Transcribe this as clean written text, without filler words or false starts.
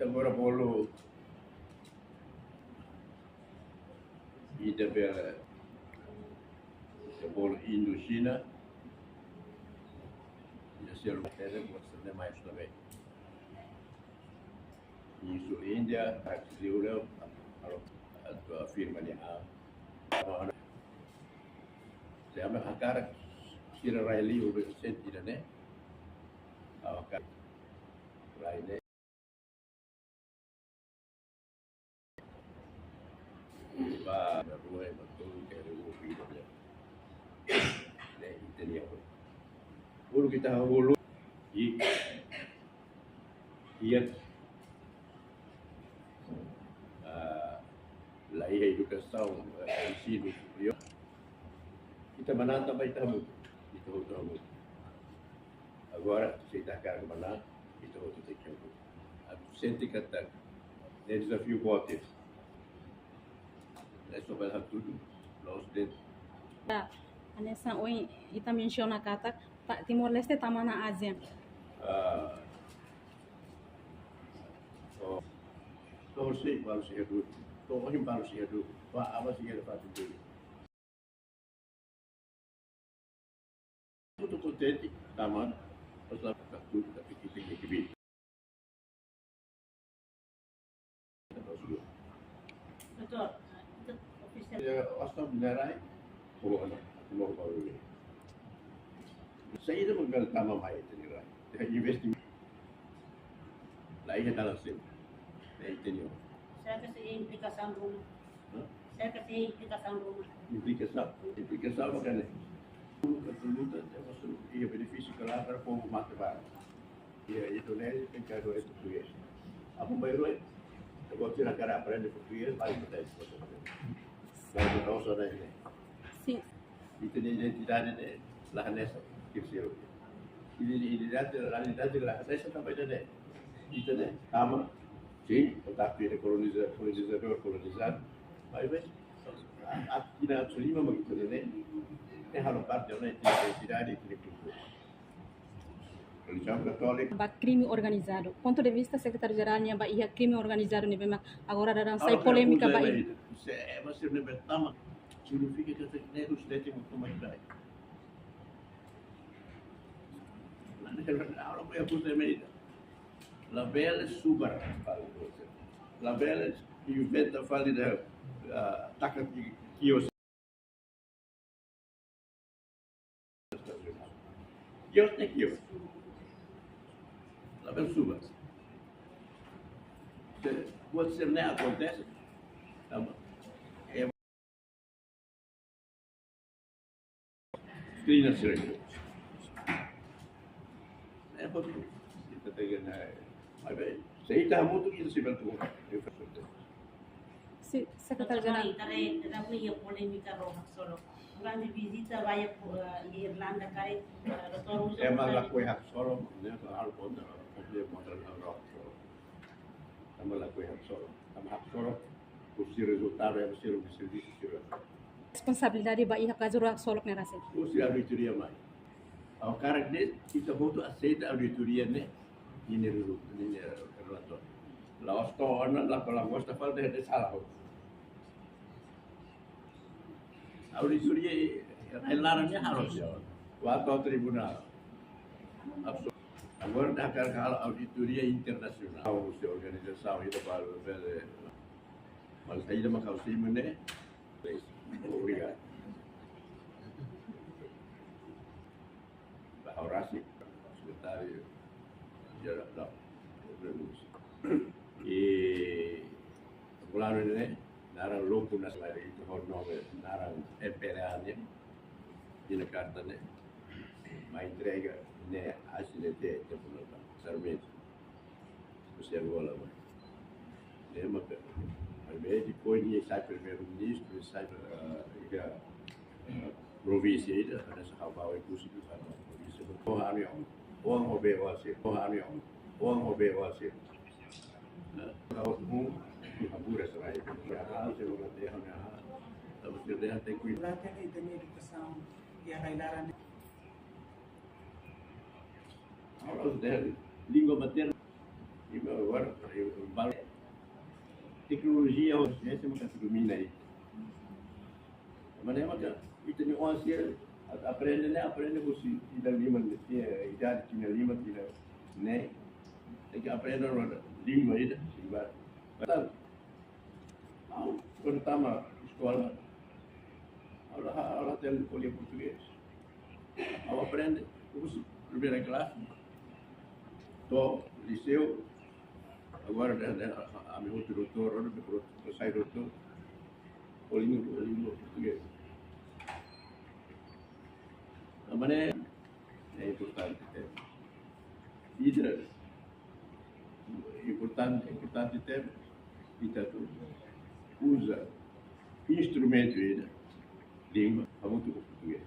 agora bolo ida bolo Indo-China ia ser uma terra bastante mais também. Isso Índia, a Europa, a firma de se ama a cara kira Riley o sentido né? A cara Riley ba rua betul dari ubi dia. Nah, itu dia. Guru kita hulu ia lá a educação ensino superior kita menantang baik tamu itu tamu agora se está cara mana itu outro tempo a sente kata desafio bote é sobre tudo nós dentro Anessa oi ita menciona kata Timor Leste tamana ASEAN todos sei para se edu todos para se edu apa sih yang dapat itu muito contente taman pasal tudo tapi kita kibit betul itu official ya asal benerai oh anak mau baru ini saya itu menggal taman mai itu nih lah investasi lainnya dalam sim itu nih saya kasih implikasi rumah saya kasih implikasi rumah makanya keturunan masuk ia benefisi kalau ada form mata baru ia itu nih pencari itu português apa baru kalau tidak cara aprender português vai mudar isso vai mudar o som aí sim itu identidade deh lahanesa kecil identidade lahanesa também deh itu deh sama sim tetapi colonizador mas aqui na Sulima begitu deh harus parte da identidade e cultura. Religião católica. Ba crime organizado. Ponto de vista secretário-geralnya ba ia crime organizado nih memang agora ada sai polêmica ba ini. É, mas se não betama significa que os negros têm muito mais idade. Agora foi a coisa meio. La belle super. La belle inventa fali da taca que eu tenho que lá bem suba você não acontece é screen series é porque kita tengah mas bem sei tá muito que se bentuk Si secretário-geral. Era punya polémica roja solo. Orang di visita vaya Irlanda kai retorno. Emang lakuin hak solo, ne soal kontra, dia modal rock. Sama lakuin hak solo, sama hak solo, kursi resultado yang mesti lebih serviço. Responsabilidade ba ia kajuru hak solok ne rasa. Kursi auditoria mai. Ao cara que kita foto aceita auditoria ne, ini relator. Laos to ana la gosta falta de salah. Auditoria larangnya harus waktu tribunal. Agora dah kalau auditoria internasional harus diorganisasi itu baru beli. Kalau saya dah makan sih mana, obrigado. Orasi secretário geral e fulano ini narang louco nas lari itu hornove narang emperane di carta ne ma entrega ne acidente de punta sarmento você agora vai lembra que ao invés de pôr sai primeiro-ministro sai província aí ada sahabat itu sih Orang hobi wasit. Kalau abura serai, saya mengerti hanya, tapi sudah ada kuih. Latihan itu ni educação e a bailar. Kalau sudah lingua materna, agora, tecnologia ou ciência é uma coisa que domina aí. Mas é uma coisa, e tem uma ciência, aprende, né? Aprende você, tinha lima, tinha idade, tinha lima, tinha, né? Tem que aprender uma língua aí, né? Mas, quando está na escola, aula tem olhar português. Ao aprende, curso, primeira classe, do liceu, agora a meu outro doutor, eu saio doutor, o língua portuguesa. A maneira é importante. Vida importante ter, literatura. Usa instrumento ainda, língua, para muito português.